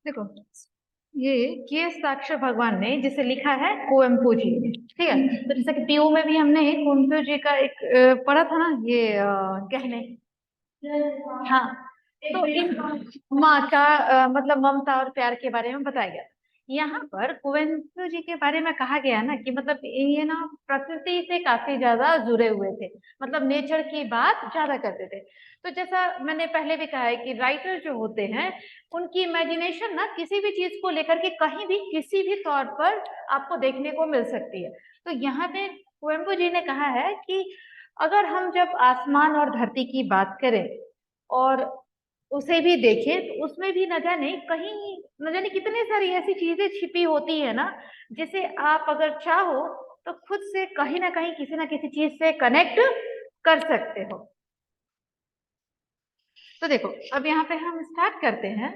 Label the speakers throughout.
Speaker 1: देखो, ये के साक्षर भगवान ने जिसे लिखा है कुवेम्पू जी ने, ठीक है। तो जैसे कि पीयू में भी हमने कुवेम्पू जी का एक पढ़ा था ना, ये कहने। हाँ, तो इन माँ का मतलब ममता और प्यार के बारे में बताया गया। यहाँ पर कुवेम्पू जी के बारे में कहा गया ना कि मतलब ये ना प्रकृति से काफी ज्यादा जुड़े हुए थे, मतलब नेचर की बात ज्यादा करते थे। तो जैसा मैंने पहले भी कहा है कि राइटर जो होते हैं उनकी इमेजिनेशन ना किसी भी चीज को लेकर के कहीं भी किसी भी तौर पर आपको देखने को मिल सकती है। तो यहाँ पे कुवेम्पू जी ने कहा है कि अगर हम जब आसमान और धरती की बात करें और उसे भी देखें तो उसमें भी न जाने कहीं न जाने कितनी सारी ऐसी चीजें छिपी होती है ना, जिसे आप अगर चाहो तो खुद से कहीं ना कहीं किसी ना किसी चीज से कनेक्ट कर सकते हो। तो देखो, अब यहाँ पे हम स्टार्ट करते हैं।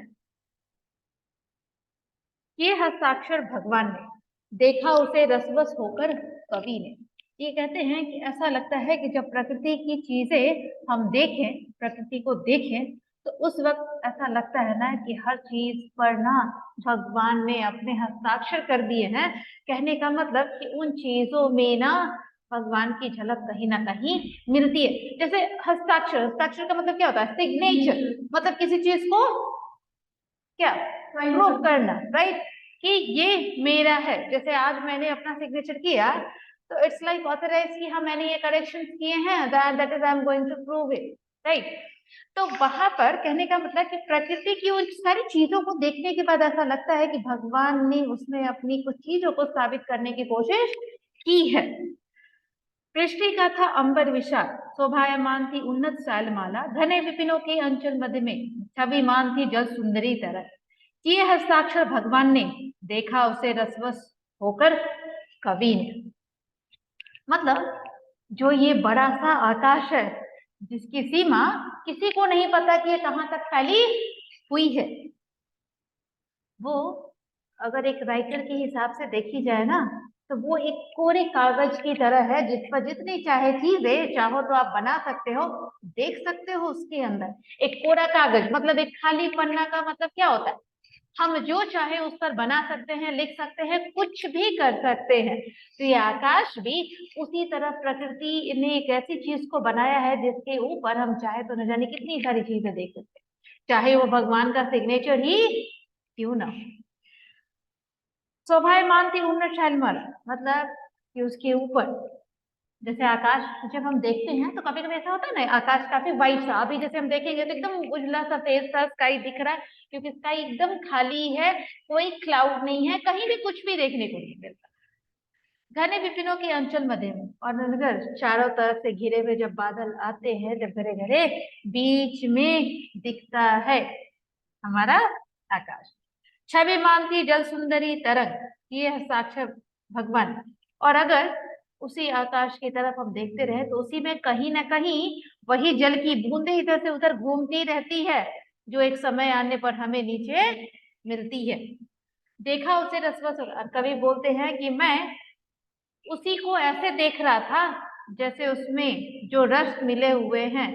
Speaker 1: ये हस्ताक्षर भगवान ने देखा उसे रसवस होकर कवि ने। ये कहते हैं कि ऐसा लगता है कि जब प्रकृति की चीजें हम देखें, प्रकृति को देखें, तो उस वक्त ऐसा लगता है ना कि हर चीज पर ना भगवान ने अपने हस्ताक्षर कर दिए हैं। कहने का मतलब कि उन चीजों में ना भगवान की झलक कहीं ना कहीं मिलती है। जैसे हस्ताक्षर, हस्ताक्षर का मतलब क्या होता है? सिग्नेचर, मतलब किसी चीज को क्या प्रूव करना, राइट, कि ये मेरा है। जैसे आज मैंने अपना सिग्नेचर किया तो इट्स लाइक ऑथराइज कि हाँ मैंने ये करेक्शन किए हैं, that is I am going to prove it, right. तो वहां पर कहने का मतलब कि प्रकृति की उन सारी चीजों को देखने के बाद ऐसा लगता है कि भगवान ने उसमें अपनी कुछ चीजों को साबित करने की कोशिश की है। पृष्ठि का था अंबर विशाल, शोभायमान थी उन्नत शैलमाला, घने विपिनों के अंचल मध्य में छविमान थी जल सुंदरी तरह। किए हस्ताक्षर भगवान ने, देखा उसे रसवस होकर कवि ने। मतलब जो ये बड़ा सा आकाश है जिसकी सीमा किसी को नहीं पता कि ये कहाँ तक फैली हुई है, वो अगर एक राइटर के हिसाब से देखी जाए ना तो वो एक कोरे कागज की तरह है जिस पर जितनी चाहे चीजें चाहो तो आप बना सकते हो, देख सकते हो उसके अंदर। एक कोरा कागज मतलब एक खाली पन्ना का मतलब क्या होता है? हम जो चाहे उस पर बना सकते हैं, लिख सकते हैं, कुछ भी कर सकते हैं। तो ये आकाश भी उसी तरह प्रकृति ने एक ऐसी चीज को बनाया है जिसके ऊपर हम चाहे तो न जाने कितनी सारी चीजें देख सकते हैं, चाहे वो भगवान का सिग्नेचर ही क्यों ना। शोभायमान थी उन्नत शैलमल, मतलब कि उसके ऊपर जैसे आकाश जब हम देखते हैं तो कभी कभी ऐसा होता है ना, आकाश काफी वाइट सा, अभी जैसे हम देखेंगे तो एकदम उजला सा तेज सा स्काई दिख रहा है, क्योंकि स्काई एकदम खाली है, कोई क्लाउड नहीं है, कहीं भी कुछ भी देखने को नहीं मिलता। घने विपिनों के अंचल मध्य में और नगर चारों तरफ से घिरे हुए जब बादल आते हैं, जब घरे घरे बीच में दिखता है हमारा आकाश। छवि मानती जल सुंदरी तरंग, ये है साक्षात भगवान। और अगर उसी आकाश की तरफ हम देखते रहे तो उसी में कहीं ना कहीं वही जल की बूंदें इधर से उधर घूमती रहती है, जो एक समय आने पर हमें नीचे मिलती है। देखा उसे रसवस, और कवि बोलते हैं कि मैं उसी को ऐसे देख रहा था जैसे उसमें जो रस मिले हुए हैं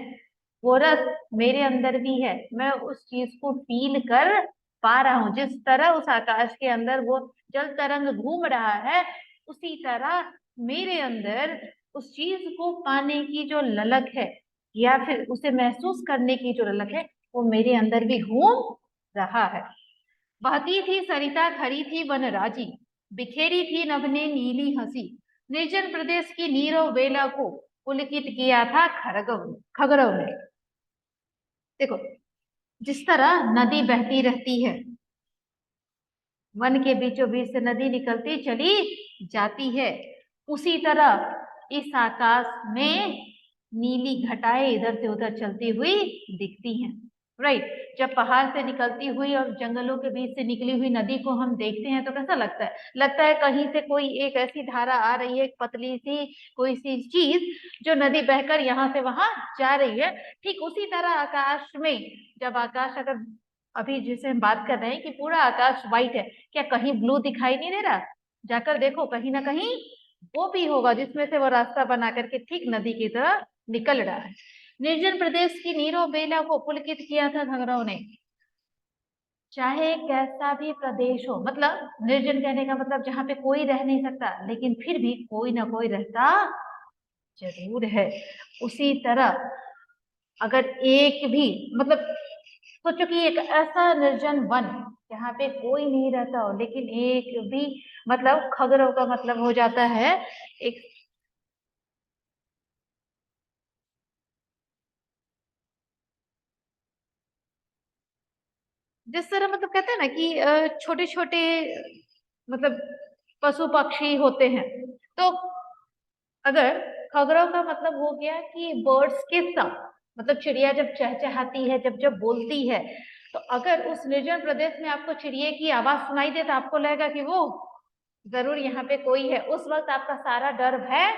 Speaker 1: वो रस मेरे अंदर भी है, मैं उस चीज को फील कर पा रहा हूँ। जिस तरह उस आकाश के अंदर वो जल तरंग घूम रहा है, उसी तरह मेरे अंदर उस चीज को पाने की जो ललक है या फिर उसे महसूस करने की जो ललक है वो मेरे अंदर भी घूम रहा है। बहती थी सरिता, खरी थी वनराजी, बिखेरी थी नभने नीली हंसी, निर्जन प्रदेश की नीरव वेला को पुलकित किया था खगरव ने। देखो, जिस तरह नदी बहती रहती है, वन के बीचों बीच से नदी निकलती चली जाती है, उसी तरह इस आकाश में नीली घटाएं इधर से उधर चलती हुई दिखती हैं, राइट। जब पहाड़ से निकलती हुई और जंगलों के बीच से निकली हुई नदी को हम देखते हैं तो कैसा लगता है? लगता है कहीं से कोई एक ऐसी धारा आ रही है, एक पतली सी कोई सी चीज जो नदी बहकर यहाँ से वहां जा रही है। ठीक उसी तरह आकाश में, जब आकाश अगर अभी जिसे हम बात कर रहे हैं कि पूरा आकाश व्हाइट है, क्या कहीं ब्लू दिखाई नहीं दे रहा? जाकर देखो, कहीं ना कहीं वो भी होगा जिसमें से वो रास्ता बना करके ठीक नदी की तरह निकल रहा है। निर्जन प्रदेश की नीरो बेला को पुलकित किया था घगराव ने। चाहे कैसा भी प्रदेश हो, मतलब निर्जन कहने का मतलब जहाँ पे कोई रह नहीं सकता, लेकिन फिर भी कोई ना कोई रहता जरूर है। उसी तरह अगर एक भी, मतलब सोचो कि एक ऐसा निर्जन वन जहाँ पे कोई नहीं रहता हो, लेकिन एक भी, मतलब खगड़ों का मतलब हो जाता है एक, जिस तरह मतलब कहते हैं ना कि छोटे छोटे मतलब पशु पक्षी होते हैं, तो अगर खगड़ों का मतलब हो गया कि बर्ड्स के साथ, मतलब चिड़िया जब चहचहाती है, जब जब बोलती है, तो अगर उस निर्जन प्रदेश में आपको चिड़िया की आवाज सुनाई दे तो आपको लगेगा कि वो जरूर यहाँ पे कोई है। उस वक्त आपका सारा डर भय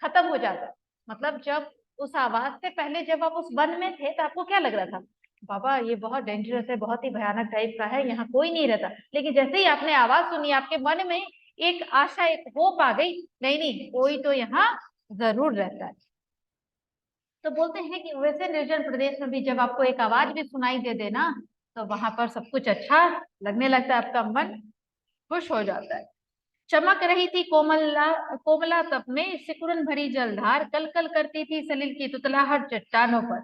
Speaker 1: खत्म हो जाता है। मतलब जब उस आवाज से पहले जब आप उस वन में थे तो आपको क्या लग रहा था, बाबा ये बहुत डेंजरस है, बहुत ही भयानक टाइप का है, यहाँ कोई नहीं रहता। लेकिन जैसे ही आपने आवाज सुनी, आपके मन में एक आशा, एक होप आ गई, नहीं नहीं कोई तो यहाँ जरूर रहता है। तो बोलते हैं कि वैसे निर्जन प्रदेश में भी जब आपको एक आवाज भी सुनाई दे देना, तो वहां पर सब कुछ अच्छा लगने लगता है, आपका मन खुश हो जाता है। चमक रही थी कोमला कोमला तप में सिकुड़न भरी जलधार, कल कल करती थी सलिल की तुतलाहट चट्टानों पर,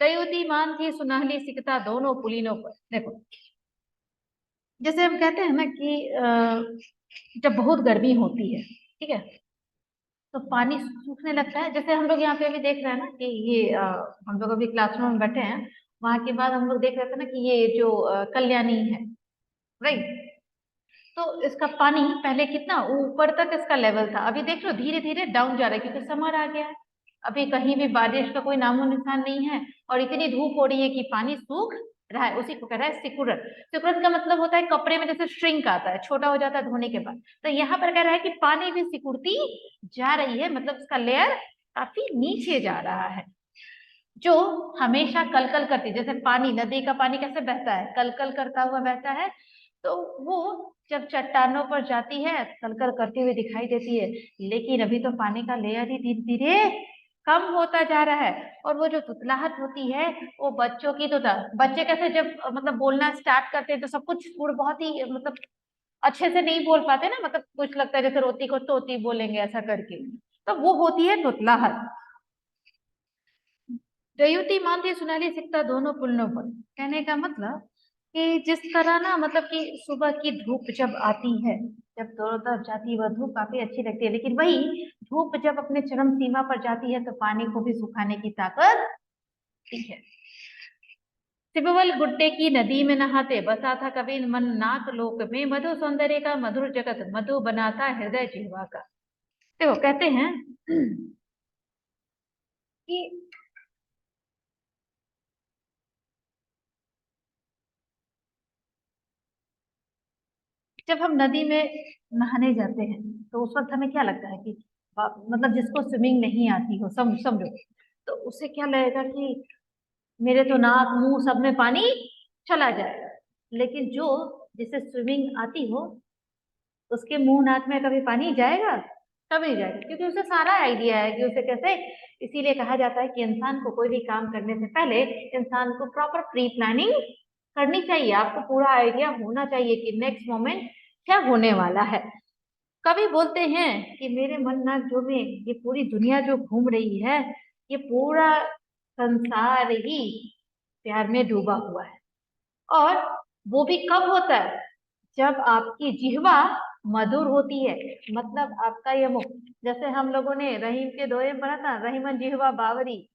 Speaker 1: दयुतिमान थी सुनहली सिकता दोनों पुलिनों पर। देखो, जैसे हम कहते हैं ना कि जब बहुत गर्मी होती है, ठीक है, तो पानी सूखने लगता है। जैसे हम लोग यहाँ पे अभी देख रहे हैं ना कि ये हम लोग अभी क्लासरूम में बैठे हैं, वहां के बाद हम लोग देख रहे थे ना कि ये जो कल्याणी है, राइट, तो इसका पानी पहले कितना ऊपर तक इसका लेवल था, अभी देख लो धीरे धीरे डाउन जा रहा है, क्योंकि समर आ गया है। अभी कहीं भी बारिश का कोई नामो निशान नहीं है, और इतनी धूप हो रही है कि पानी सूख रहा है। उसी को कह रहा है सिकुड़न। सिकुड़न का मतलब होता है कपड़े में जैसे श्रिंक आता है, छोटा हो जाता है धोने के बाद, तो यहाँ पर कह रहा है कि पानी भी सिकुड़ती जा रही है, मतलब उसका लेयर काफी नीचे जा रहा है। जो हमेशा कलकल करती, जैसे पानी, नदी का पानी कैसे बहता है, कलकल करता हुआ बहता है, तो वो जब चट्टानों पर जाती है कलकल करती हुई दिखाई देती है। लेकिन अभी तो पानी का लेयर ही धीरे धीरे कम होता जा रहा है, और वो जो तुतलाहट होती है वो बच्चों की, तो बच्चे कैसे जब मतलब बोलना स्टार्ट करते हैं तो सब कुछ पूरा बहुत ही मतलब अच्छे से नहीं बोल पाते ना, मतलब कुछ लगता है जैसे रोती को तोती बोलेंगे ऐसा करके, तो वो होती है तुतलाहट। दयुति मानती सुनहली सिकता दोनों पुलनों पर, कहने का मतलब कि जिस तरह ना, मतलब कि सुबह की धूप जब आती है, जब दोनों तरफ जाती है, वह धूप काफी अच्छी लगती है, लेकिन वही धूप जब अपने चरम सीमा पर जाती है तो पानी को भी सुखाने की ताकत होती है। सिबवल गुड्डे की नदी में नहाते, बसा था कभी मन नाक लोक में, मधु सौंदर्य का मधुर जगत, मधु बनाता हृदय जिह्वा का। देखो कहते हैं कि जब हम नदी में नहाने जाते हैं तो उस वक्त हमें क्या लगता है कि मतलब जिसको स्विमिंग नहीं आती हो, समझो, तो उसे क्या लगेगा कि मेरे तो नाक मुंह सब में पानी चला जाएगा। लेकिन जो जिसे स्विमिंग आती हो, उसके मुंह नाक में कभी पानी जाएगा? कभी नहीं जाएगा, क्योंकि उसे सारा आइडिया है कि उसे कैसे। इसीलिए कहा जाता है कि इंसान को कोई भी काम करने से पहले इंसान को प्रॉपर प्री प्लानिंग करनी चाहिए। आपको पूरा आइडिया होना चाहिए कि नेक्स्ट मोमेंट क्या होने वाला है। कवि बोलते हैं कि मेरे मन नाक जो में ये पूरी दुनिया जो घूम रही है, ये पूरा संसार ही प्यार में डूबा हुआ है। और वो भी कब होता है? जब आपकी जिह्वा मधुर होती है, मतलब आपका ये मुख, जैसे हम लोगों ने रहीम के दोहे में पढ़ा था, रहीमन जिह्वा बावरी।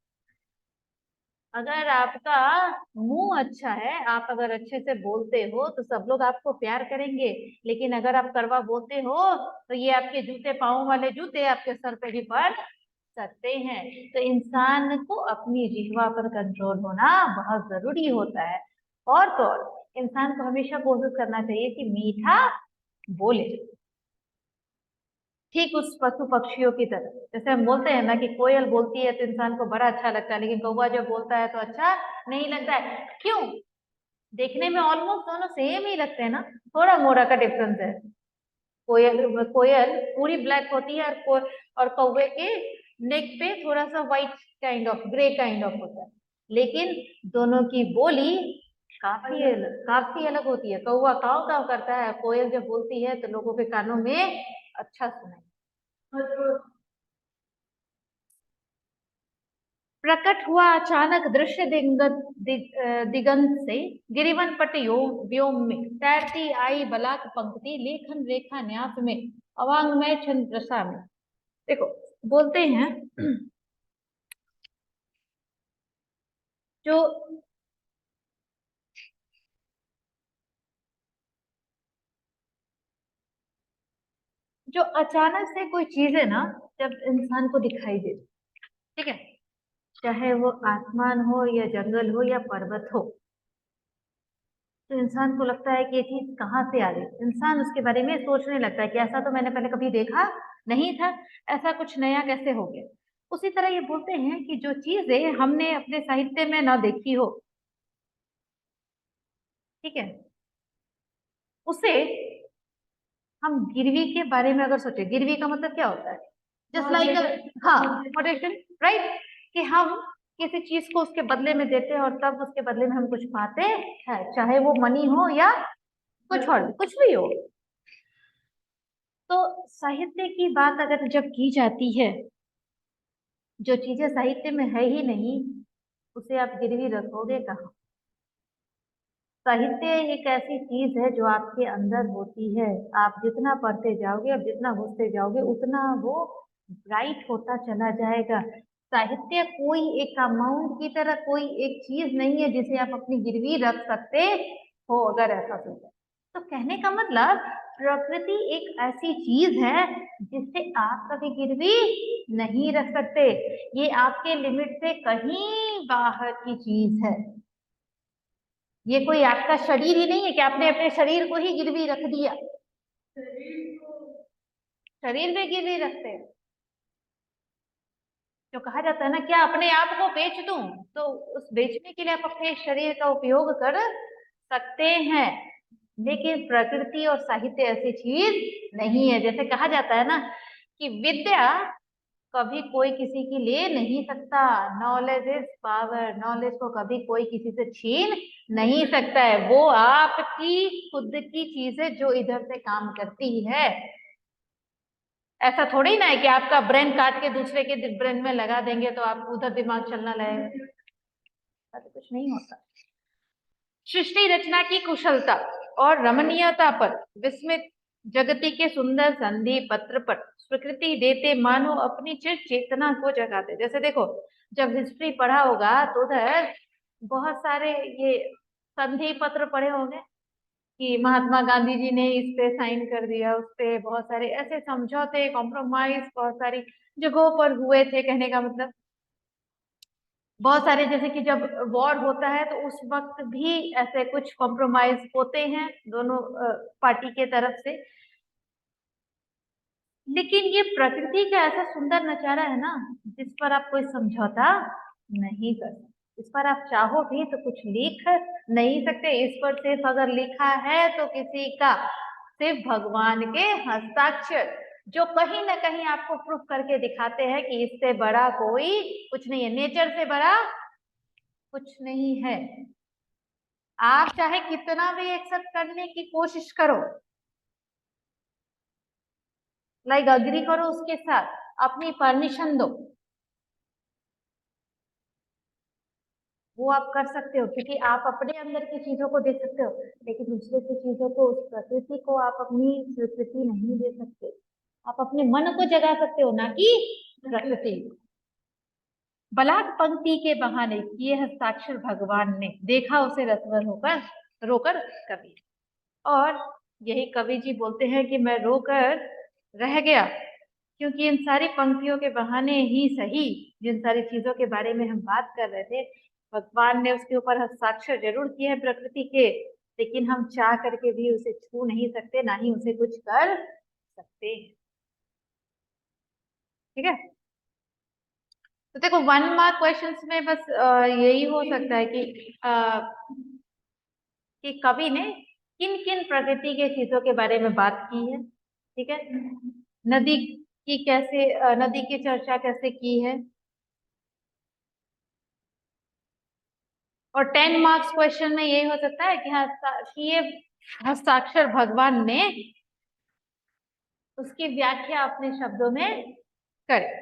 Speaker 1: अगर आपका मुंह अच्छा है, आप अगर अच्छे से बोलते हो तो सब लोग आपको प्यार करेंगे। लेकिन अगर आप कड़वा बोलते हो तो ये आपके जूते, पाँव वाले जूते आपके सर पे भी पड़ सकते हैं। तो इंसान को अपनी जिह्वा पर कंट्रोल होना बहुत जरूरी होता है। और तो और इंसान को हमेशा कोशिश करना चाहिए कि मीठा बोले, ठीक उस पशु पक्षियों की तरह। जैसे हम बोलते हैं ना कि कोयल बोलती है तो इंसान को बड़ा अच्छा लगता है, लेकिन कौवा जब बोलता है तो अच्छा नहीं लगता है। क्यों? देखने में ऑलमोस्ट दोनों सेम ही लगते हैं ना, थोड़ा मोड़ा का डिफरेंस है। कोयल कोयल पूरी ब्लैक होती है, और कौवे के नेक पे थोड़ा सा white kind of, grey kind of होता है। लेकिन दोनों की बोली काफी अलग होती है। कौवा काव काव करता है, कोयल जब बोलती है तो लोगों के कानों में अच्छा सुनाई। प्रकट हुआ अचानक दृश्य दिगंत से, गिरिवन पट व्योम में, तैरती आई बलाक पंक्ति, लेखन रेखा न्यास में, अवांगमय छंद प्रसा में। देखो बोलते हैं जो जो अचानक से कोई चीज है ना, जब इंसान को दिखाई दे, ठीक है, चाहे वो आसमान हो या जंगल हो या पर्वत हो, तो इंसान को लगता है कि ये चीज कहाँ से आ गई। इंसान उसके बारे में सोचने लगता है कि ऐसा तो मैंने पहले कभी देखा नहीं था, ऐसा कुछ नया कैसे हो गया। उसी तरह ये बोलते हैं कि जो चीजें हमने अपने साहित्य में ना देखी हो, ठीक है, उसे हम गिरवी के बारे में अगर सोचे, गिरवी का मतलब क्या होता है, जस्ट लाइक, हाँ, मोटेशन, राइट, कि हम किसी चीज को उसके बदले में देते हैं और तब उसके बदले में हम कुछ पाते हैं, चाहे वो मनी हो या कुछ और कुछ भी हो। तो साहित्य की बात अगर जब की जाती है, जो चीजें साहित्य में है ही नहीं, उसे आप गिरवी रखोगे कहाँ। साहित्य एक ऐसी चीज है जो आपके अंदर होती है, आप जितना पढ़ते जाओगे, आप जितना घुसते जाओगे, उतना वो ब्राइट होता चला जाएगा। साहित्य कोई एक अमाउंट की तरह कोई एक चीज नहीं है जिसे आप अपनी गिरवी रख सकते हो, अगर ऐसा सोचे तो। कहने का मतलब, प्रकृति एक ऐसी चीज है जिसे आप कभी गिरवी नहीं रख सकते। ये आपके लिमिट से कहीं बाहर की चीज है। ये कोई आपका शरीर ही नहीं है कि आपने अपने शरीर को ही गिरवी रख दिया। शरीर में गिरवी रखते हैं, जो कहा जाता है ना, क्या अपने आप को बेच दूं, तो उस बेचने के लिए आप अपने शरीर का उपयोग कर सकते हैं। लेकिन प्रकृति और साहित्य ऐसी चीज नहीं है। जैसे कहा जाता है ना कि विद्या कभी कोई किसी की ले नहीं सकता, नॉलेज इज पावर, नॉलेज को कभी कोई किसी से छीन नहीं सकता है। वो आपकी खुद की चीज है जो इधर से काम करती है। ऐसा थोड़ी ना है कि आपका ब्रेन काट के दूसरे के ब्रेन में लगा देंगे तो आप उधर दिमाग चलना लगेगा, ऐसा तो कुछ नहीं होता। सृष्टि रचना की कुशलता और रमणीयता पर विस्मित, जगति के सुंदर संधि पत्र पर स्वीकृति देते, मानो अपनी चिर चेतना को जगाते। जैसे देखो, जब हिस्ट्री पढ़ा होगा तो उधर बहुत सारे ये संधि पत्र पढ़े होंगे कि महात्मा गांधी जी ने इस पे साइन कर दिया, उस पे बहुत सारे ऐसे समझौते, कॉम्प्रोमाइज बहुत सारी जगहों पर हुए थे। कहने का मतलब, बहुत सारे, जैसे कि जब वॉर होता है तो उस वक्त भी ऐसे कुछ कॉम्प्रोमाइज होते हैं दोनों पार्टी के तरफ से। लेकिन ये प्रकृति का ऐसा सुंदर नजारा है ना, जिस पर आप कोई समझौता नहीं कर सकते। इस पर आप चाहो भी तो कुछ लिख नहीं सकते। इस पर सिर्फ अगर लिखा है तो किसी का, सिर्फ भगवान के हस्ताक्षर, जो कहीं ना कहीं आपको प्रूफ करके दिखाते हैं कि इससे बड़ा कोई कुछ नहीं है, नेचर से बड़ा कुछ नहीं है। आप चाहे कितना भी एक्सेप्ट करने की कोशिश करो, लाइक अग्री करो उसके साथ, अपनी परमिशन दो, वो आप कर सकते हो क्योंकि आप अपने अंदर की चीजों को देख सकते हो। लेकिन दूसरे की चीजों को, उस प्रकृति को आप अपनी स्वीकृति नहीं दे सकते। आप अपने मन को जगा सकते हो, ना कि प्रकृति। बलात् पंक्ति के बहाने किए हस्ताक्षर भगवान ने, देखा उसे रसवर होकर रोकर कवि। और यही कवि जी बोलते हैं कि मैं रोकर रह गया, क्योंकि इन सारी पंक्तियों के बहाने ही सही, जिन सारी चीजों के बारे में हम बात कर रहे थे, भगवान ने उसके ऊपर हस्ताक्षर जरूर किए हैं प्रकृति के, लेकिन हम चाह करके भी उसे छू नहीं सकते, ना ही उसे कुछ कर सकते हैं। ठीक है, तो देखो 1 मार्क क्वेश्चंस में बस यही हो सकता है कि कवि ने किन किन प्रकृति के चीजों के बारे में बात की है। ठीक है, नदी की कैसे, नदी की चर्चा कैसे की है, और 10 मार्क्स क्वेश्चन में ये हो सकता है कि ये हस्ताक्षर भगवान ने उसकी व्याख्या अपने शब्दों में करे।